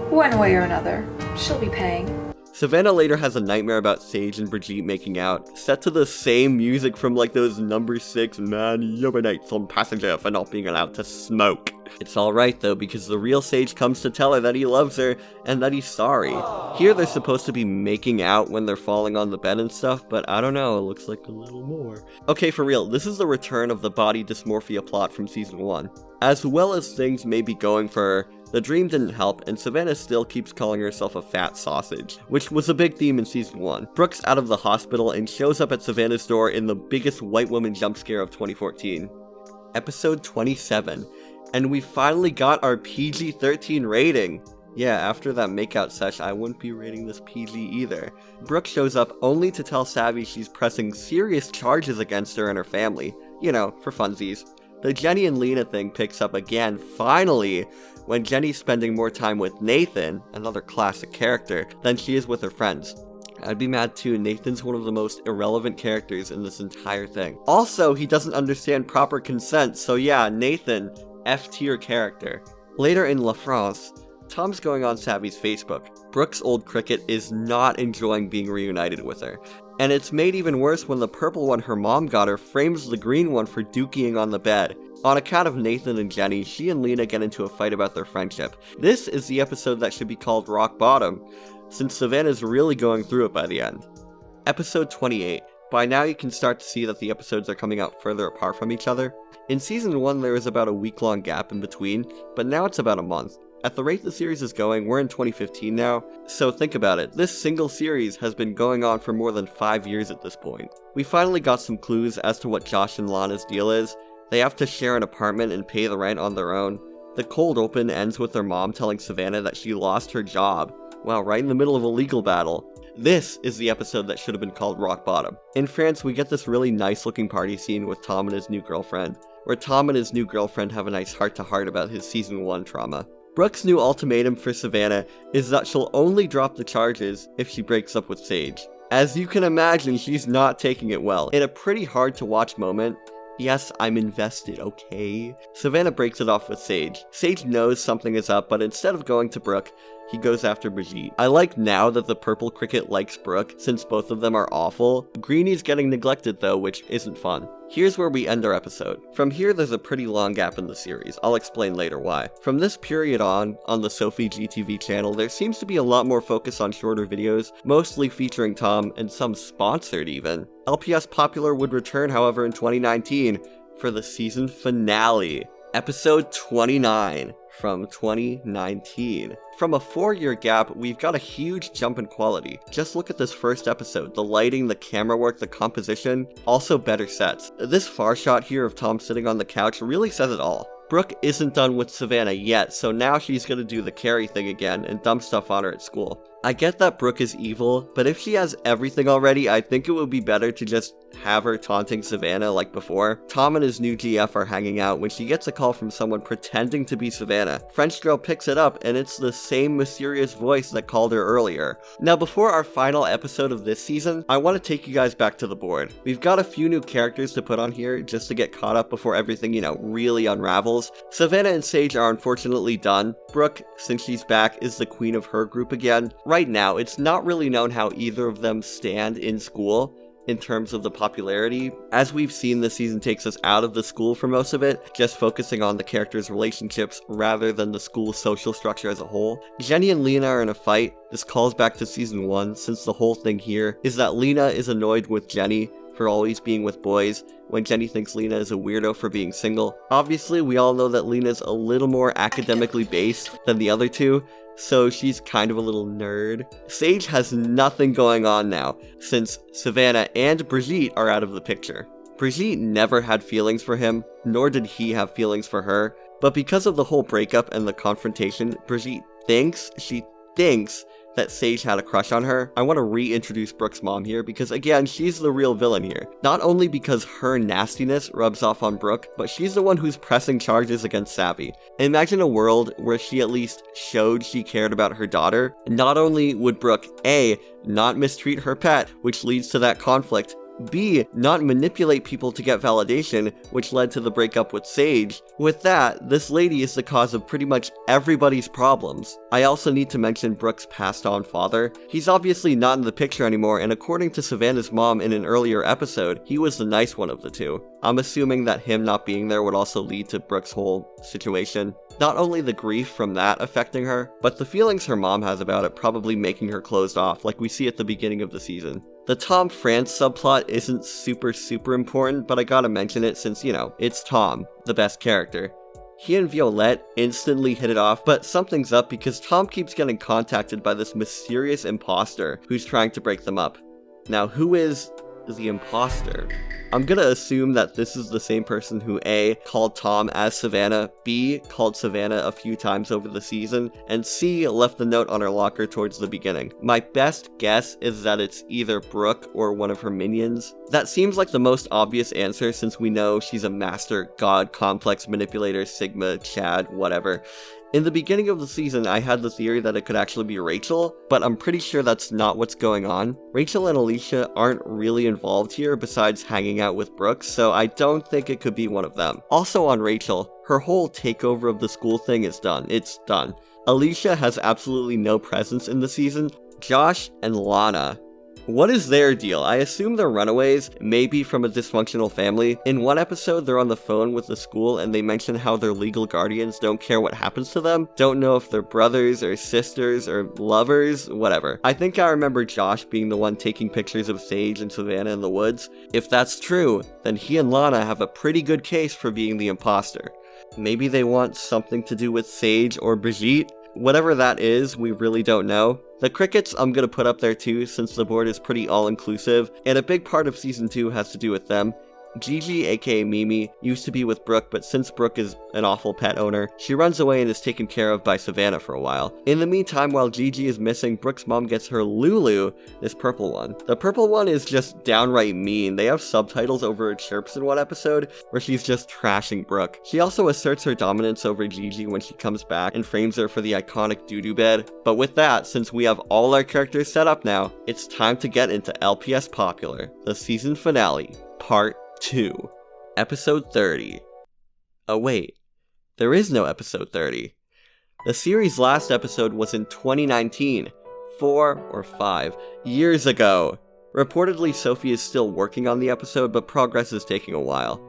Speaker 5: One way or another, she'll be paying.
Speaker 1: Savannah later has a nightmare about Sage and Brigitte making out, set to the same music from like those number 6 man urinates on passenger for not being allowed to smoke. It's alright though, because the real Sage comes to tell her that he loves her and that he's sorry. Here they're supposed to be making out when they're falling on the bed and stuff, but I don't know, it looks like a little more. Okay, for real, this is the return of the body dysmorphia plot from season 1. As well as things may be going for her, the dream didn't help, and Savannah still keeps calling herself a fat sausage, which was a big theme in season 1. Brooke's out of the hospital and shows up at Savannah's door in the biggest white woman jump scare of 2014. Episode 27. And we finally got our PG-13 rating. Yeah, after that makeout sesh, I wouldn't be rating this PG either. Brooke shows up only to tell Savvy she's pressing serious charges against her and her family. You know, for funsies. The Jenny and Lena thing picks up again, finally, when Jenny's spending more time with Nathan, another classic character, than she is with her friends. I'd be mad too, Nathan's one of the most irrelevant characters in this entire thing. Also, he doesn't understand proper consent, so yeah, Nathan, F-tier character. Later in La France, Tom's going on Savvy's Facebook. Brooke's old cricket is not enjoying being reunited with her. And it's made even worse when the purple one her mom got her frames the green one for dookying on the bed. On account of Nathan and Jenny, she and Lena get into a fight about their friendship. This is the episode that should be called Rock Bottom, since Savannah's really going through it by the end. Episode 28. By now you can start to see that the episodes are coming out further apart from each other. In season 1 there was about a week-long gap in between, but now it's about a month. At the rate the series is going, we're in 2015 now, so think about it, this single series has been going on for more than 5 years at this point. We finally got some clues as to what Josh and Lana's deal is. They have to share an apartment and pay the rent on their own. The cold open ends with their mom telling Savannah that she lost her job. Wow, right in the middle of a legal battle. This is the episode that should have been called Rock Bottom. In France, we get this really nice looking party scene with Tom and his new girlfriend, where Tom and his new girlfriend have a nice heart-to-heart about his season 1 trauma. Brooke's new ultimatum for Savannah is that she'll only drop the charges if she breaks up with Sage. As you can imagine, she's not taking it well. In a pretty hard to watch moment, yes, I'm invested, okay? Savannah breaks it off with Sage. Sage knows something is up, but instead of going to Brooke, he goes after Brigitte. I like now that the purple cricket likes Brooke, since both of them are awful. Greenie's getting neglected though, which isn't fun. Here's where we end our episode. From here, there's a pretty long gap in the series. I'll explain later why. From this period on the Sophie GTV channel, there seems to be a lot more focus on shorter videos, mostly featuring Tom, and some sponsored even. LPS Popular would return, however, in 2019 for the season finale. Episode 29 from 2019. From a 4-year gap, we've got a huge jump in quality. Just look at this first episode. The lighting, the camera work, the composition, also better sets. This far shot here of Tom sitting on the couch really says it all. Brooke isn't done with Savannah yet, so now she's gonna do the Carrie thing again and dump stuff on her at school. I get that Brooke is evil, but if she has everything already, I think it would be better to just have her taunting Savannah like before. Tom and his new GF are hanging out when she gets a call from someone pretending to be Savannah. French girl picks it up and it's the same mysterious voice that called her earlier. Now before our final episode of this season, I want to take you guys back to the board. We've got a few new characters to put on here just to get caught up before everything, really unravels. Savannah and Sage are unfortunately done. Brooke, since she's back, is the queen of her group again. Right now, it's not really known how either of them stand in school in terms of the popularity. As we've seen, this season takes us out of the school for most of it, just focusing on the characters' relationships rather than the school's social structure as a whole. Jenny and Lena are in a fight. This calls back to season 1, since the whole thing here is that Lena is annoyed with Jenny for always being with boys, when Jenny thinks Lena is a weirdo for being single. Obviously, we all know that Lena's a little more academically based than the other two, so she's kind of a little nerd. Sage has nothing going on now, since Savannah and Brigitte are out of the picture. Brigitte never had feelings for him, nor did he have feelings for her, but because of the whole breakup and the confrontation, Brigitte thinks that Sage had a crush on her. I want to reintroduce Brooke's mom here because again, she's the real villain here. Not only because her nastiness rubs off on Brooke, but she's the one who's pressing charges against Savvy. Imagine a world where she at least showed she cared about her daughter. Not only would Brooke A, not mistreat her pet, which leads to that conflict, B, not manipulate people to get validation, which led to the breakup with Sage. With that, this lady is the cause of pretty much everybody's problems. I also need to mention Brooke's passed on father. He's obviously not in the picture anymore, and according to Savannah's mom in an earlier episode, he was the nice one of the two. I'm assuming that him not being there would also lead to Brooke's whole situation. Not only the grief from that affecting her, but the feelings her mom has about it probably making her closed off, like we see at the beginning of the season. The Tom France subplot isn't super important, but I gotta mention it since, it's Tom, the best character. He and Violette instantly hit it off, but something's up because Tom keeps getting contacted by this mysterious imposter who's trying to break them up. Now, who is the imposter? I'm gonna assume that this is the same person who A, called Tom as Savannah, B, called Savannah a few times over the season, and C, left the note on her locker towards the beginning. My best guess is that it's either Brooke or one of her minions. That seems like the most obvious answer since we know she's a master god complex manipulator, Sigma, Chad, whatever. In the beginning of the season, I had the theory that it could actually be Rachel, but I'm pretty sure that's not what's going on. Rachel and Alicia aren't really involved here besides hanging out with Brooke, so I don't think it could be one of them. Also on Rachel, her whole takeover of the school thing is done. It's done. Alicia has absolutely no presence in the season. Josh and Lana. What is their deal? I assume they're runaways, maybe from a dysfunctional family. In one episode, they're on the phone with the school and they mention how their legal guardians don't care what happens to them. Don't know if they're brothers or sisters or lovers, whatever. I think I remember Josh being the one taking pictures of Sage and Savannah in the woods. If that's true, then he and Lana have a pretty good case for being the imposter. Maybe they want something to do with Sage or Brigitte? Whatever that is, we really don't know. The crickets I'm gonna put up there too, since the board is pretty all-inclusive, and a big part of Season 2 has to do with them. Gigi, aka Mimi, used to be with Brooke, but since Brooke is an awful pet owner, she runs away and is taken care of by Savannah for a while. In the meantime, while Gigi is missing, Brooke's mom gets her Lulu, this purple one. The purple one is just downright mean. They have subtitles over her chirps in one episode, where she's just trashing Brooke. She also asserts her dominance over Gigi when she comes back and frames her for the iconic doo-doo bed. But with that, since we have all our characters set up now, it's time to get into LPS Popular, the season finale, Part 2. Episode 30. Oh wait, there is no episode 30. The series' last episode was in 2019, 4 or 5 years ago. Reportedly, Sophie is still working on the episode, but progress is taking a while.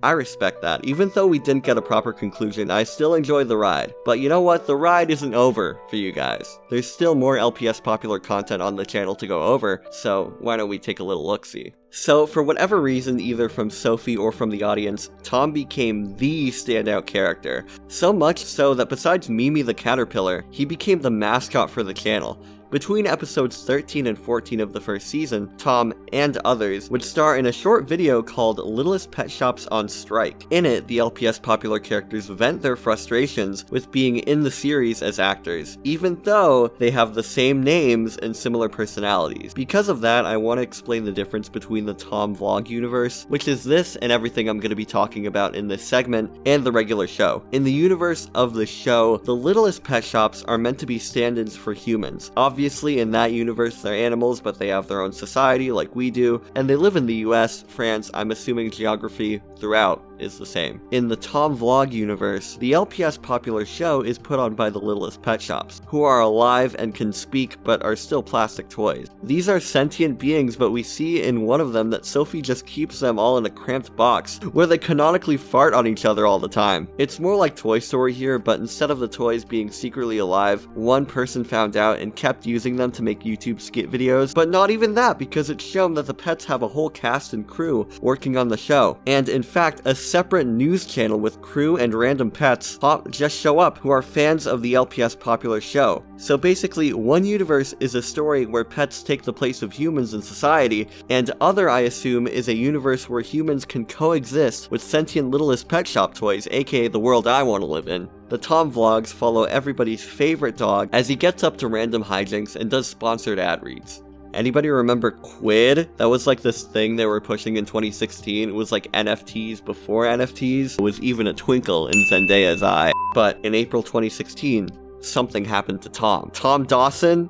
Speaker 1: I respect that. Even though we didn't get a proper conclusion, I still enjoyed the ride. But you know what? The ride isn't over for you guys. There's still more LPS Popular content on the channel to go over, so why don't we take a little look-see? So, for whatever reason, either from Sophie or from the audience, Tom became the standout character. So much so that besides Mimi the Caterpillar, he became the mascot for the channel. Between episodes 13 and 14 of the first season, Tom and others would star in a short video called Littlest Pet Shops on Strike. In it, the LPS popular characters vent their frustrations with being in the series as actors, even though they have the same names and similar personalities. Because of that, I want to explain the difference between the Tom vlog universe, which is this and everything I'm going to be talking about in this segment, and the regular show. In the universe of the show, the littlest pet shops are meant to be stand-ins for humans. Obviously, in that universe, they're animals, but they have their own society like we do, and they live in the US, France. I'm assuming geography throughout is the same. In the Tom vlog universe, the LPS popular show is put on by the littlest pet shops, who are alive and can speak but are still plastic toys. These are sentient beings, but we see in one of them that Sophie just keeps them all in a cramped box, where they canonically fart on each other all the time. It's more like Toy Story here, but instead of the toys being secretly alive, one person found out and kept using them to make YouTube skit videos, but not even that, because it's shown that the pets have a whole cast and crew working on the show. And in fact, a separate news channel with crew and random pets just show up who are fans of the LPS popular show. So basically, one universe is a story where pets take the place of humans in society, and other, I assume, is a universe where humans can coexist with sentient littlest pet shop toys, aka the world I want to live in. The Tom vlogs follow everybody's favorite dog as he gets up to random hijinks and does sponsored ad reads. Anybody remember Quid? That was like this thing they were pushing in 2016. It was like NFTs before NFTs. It was even a twinkle in Zendaya's eye. But in April 2016, something happened to Tom. Tom Dawson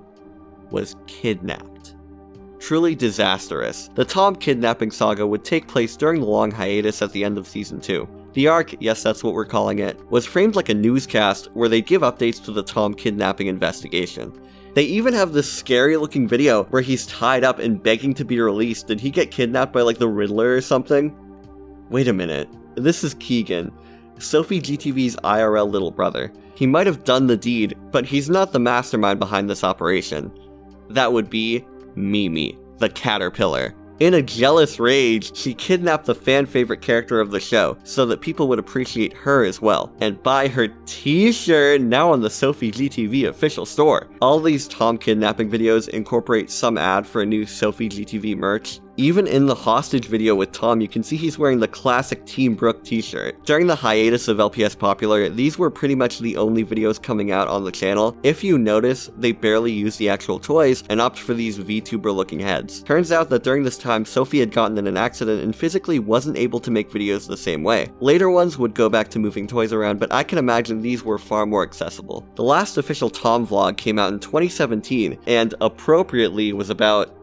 Speaker 1: was kidnapped. Truly disastrous. The Tom kidnapping saga would take place during the long hiatus at the end of season 2. The arc, yes that's what we're calling it, was framed like a newscast where they'd give updates to the Tom kidnapping investigation. They even have this scary looking video where he's tied up and begging to be released. Did he get kidnapped by like the Riddler or something? Wait a minute. This is Keegan, Sophie GTV's IRL little brother. He might have done the deed, but he's not the mastermind behind this operation. That would be Mimi, the caterpillar. In a jealous rage, she kidnapped the fan-favorite character of the show so that people would appreciate her as well, and buy her t-shirt now on the Sophie GTV official store. All these Tom kidnapping videos incorporate some ad for a new Sophie GTV merch. Even in the hostage video with Tom, you can see he's wearing the classic Team Brooke t-shirt. During the hiatus of LPS Popular, these were pretty much the only videos coming out on the channel. If you notice, they barely use the actual toys and opt for these VTuber looking heads. Turns out that during this time, Sophie had gotten in an accident and physically wasn't able to make videos the same way. Later ones would go back to moving toys around, but I can imagine these were far more accessible. The last official Tom vlog came out in 2017, and appropriately was about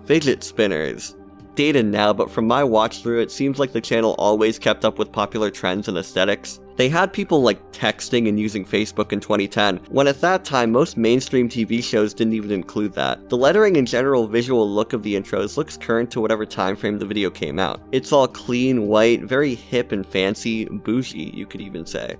Speaker 1: fidget spinners. Dated now, but from my watch through, it seems like the channel always kept up with popular trends and aesthetics. They had people like texting and using Facebook in 2010, when at that time most mainstream TV shows didn't even include that. The lettering and general visual look of the intros looks current to whatever time frame the video came out. It's all clean, white, very hip and fancy, bougie, you could even say.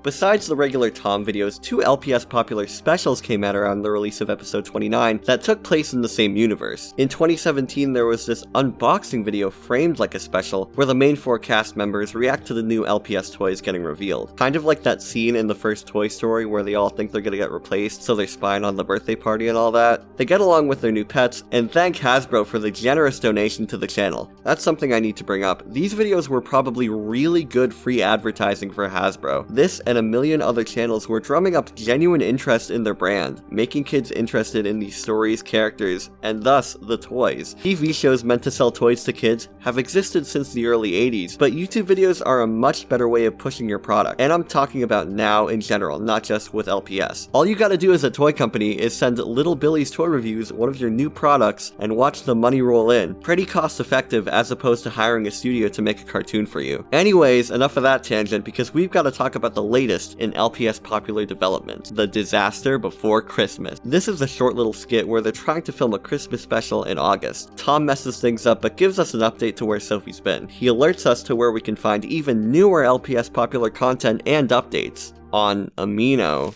Speaker 1: Besides the regular Tom videos, 2 LPS popular specials came out around the release of episode 29 that took place in the same universe. In 2017, there was this unboxing video framed like a special, where the main 4 cast members react to the new LPS toys getting revealed. Kind of like that scene in the first Toy Story where they all think they're gonna get replaced, so they're spying on the birthday party and all that. They get along with their new pets, and thank Hasbro for the generous donation to the channel. That's something I need to bring up. These videos were probably really good free advertising for Hasbro. This and a million other channels were drumming up genuine interest in their brand, making kids interested in these stories, characters, and thus the toys. TV shows meant to sell toys to kids have existed since the early 80s, but YouTube videos are a much better way of pushing your product, and I'm talking about now in general, not just with LPS. All you gotta do as a toy company is send Little Billy's Toy Reviews one of your new products and watch the money roll in. Pretty cost effective as opposed to hiring a studio to make a cartoon for you. Anyways, enough of that tangent, because we've got to talk about the latest in LPS popular development, The Disaster Before Christmas. This is a short little skit where they're trying to film a Christmas special in August. Tom messes things up but gives us an update to where Sophie's been. He alerts us to where we can find even newer LPS popular content and updates on Amino.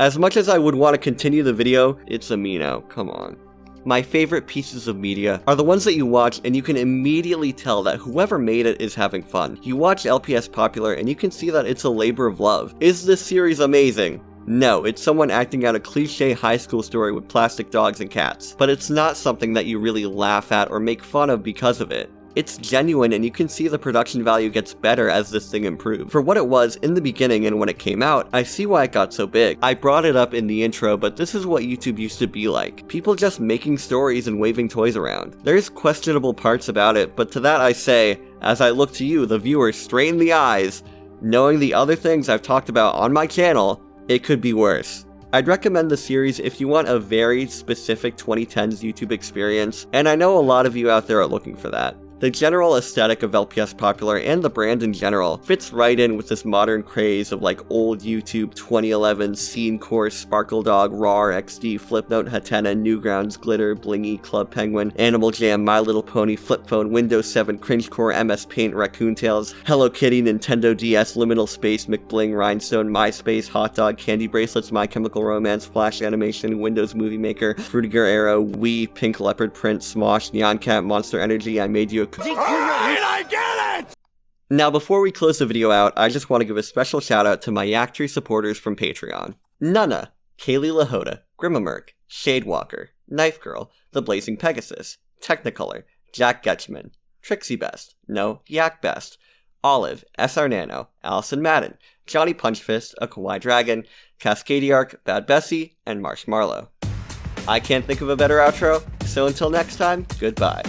Speaker 1: As much as I would want to continue the video, it's Amino, come on. My favorite pieces of media are the ones that you watch and you can immediately tell that whoever made it is having fun. You watch LPS Popular and you can see that it's a labor of love. Is this series amazing? No, it's someone acting out a cliche high school story with plastic dogs and cats. But it's not something that you really laugh at or make fun of because of it. It's genuine, and you can see the production value gets better as this thing improves. For what it was in the beginning and when it came out, I see why it got so big. I brought it up in the intro, but this is what YouTube used to be like. People just making stories and waving toys around. There's questionable parts about it, but to that I say, as I look to you, the viewer, straight in the eyes, knowing the other things I've talked about on my channel, it could be worse. I'd recommend the series if you want a very specific 2010s YouTube experience, and I know a lot of you out there are looking for that. The general aesthetic of LPS Popular and the brand in general fits right in with this modern craze of like old YouTube 2011 Scene Course, Sparkle Dog, RAR, XD, Flipnote, Hatena, Newgrounds, Glitter, Blingy, Club Penguin, Animal Jam, My Little Pony, Flip Phone, Windows 7, Cringecore, MS Paint, Raccoon Tales, Hello Kitty, Nintendo DS, Liminal Space, McBling, Rhinestone, MySpace, Hot Dog, Candy Bracelets, My Chemical Romance, Flash Animation, Windows Movie Maker, Fruitiger Arrow, Wii, Pink Leopard Print, Smosh, Neon Cat, Monster Energy, I Made You a
Speaker 2: Alright, I get it!
Speaker 1: Now, before we close the video out, I just want to give a special shout out to my Yak3 supporters from Patreon. Nunna, Kaylee Lahota, Grimamerk, Shadewalker, Knife Girl, The Blazing Pegasus, Technicolor, Jack Getchman, Trixie Best, No, Yak Best, Olive, SR Nano, Allison Madden, Johnny Punchfist, A Kawaii Dragon, Cascadiark, Bad Bessie, and Marsh Marlowe. I can't think of a better outro, so until next time, goodbye.